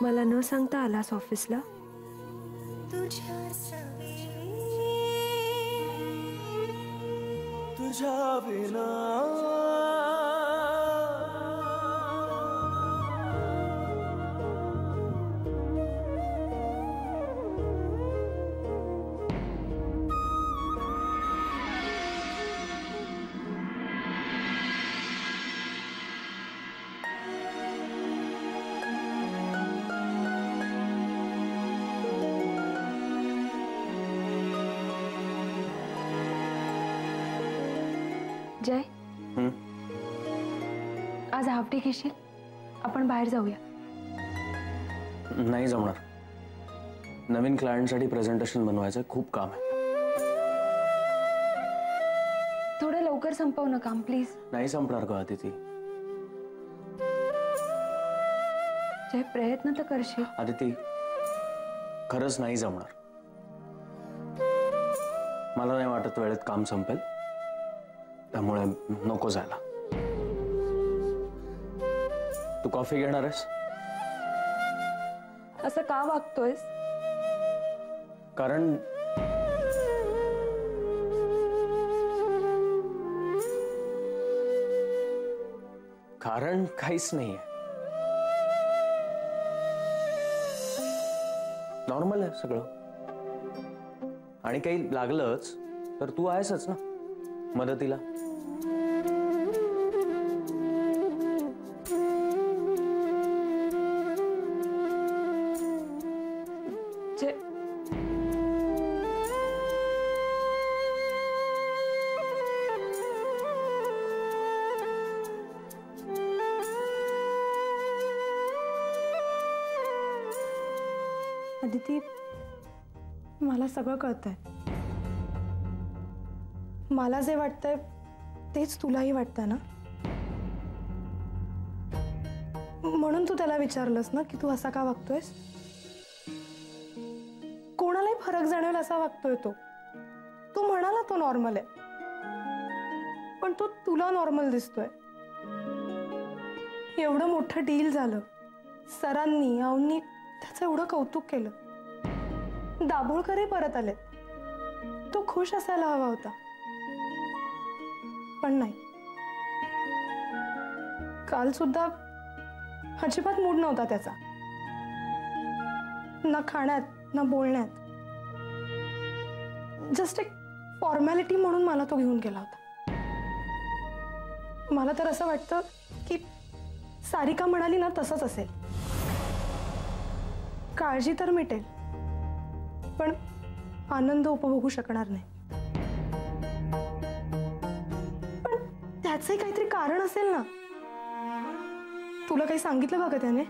मला न सांगता आलास ऑफिसला? तुझ्या बिना जय, आज हाफ डे घेशील? आपण बाहेर जाऊया. नाही जमणार. नवीन क्लायंटसाठी प्रेझेंटेशन बनवायचं, खूप काम आहे. थोडं लवकर संपव ना काम प्लीज. नाही संपणार का अदिती? जय, प्रयत्न तर करशील. अदिती, खरंच नाही जमणार. मला नाही वाटत वेळेत काम संपेल, त्यामुळे नको जायला. तू कॉफी घेणार आहेस? असं का वागतोयस? कारण काहीच नाहीये. नॉर्मल आहे सगळं. आणि काही लागलंच तर तू आहेसच ना मदतीला. अदिती, मला सगळं कळतंय. मला जे वाटतंय तेच तुलाही वाटतं ना? म्हणून तू त्याला विचारलंस ना की तू असा का वागतोयस? कोणालाही फरक जाणवेल असा वागतोय तो. तू म्हणाला तो नॉर्मल आहे, पण तो तुला नॉर्मल दिसतोय. एवढं मोठं डील झालं, सरांनी अवनी त्याचं एवढं कौतुक केलं, दाभोळकरही परत आले. तो खुश असायला हवा होता, पण नाही. काल सुद्धा अजिबात मूड नव्हता त्याचा, ना खाण्यात ना बोलण्यात. जस्ट एक फॉर्मॅलिटी म्हणून मला तो घेऊन गेला होता. मला तर असं वाटतं की सारिका म्हणाली ना तसंच असेल. काळजी तर मिटेल, पण आनंद उपभोगू शकणार नाही. पण त्याचंही काहीतरी कारण असेल ना. तुला काही सांगितलं का त्याने?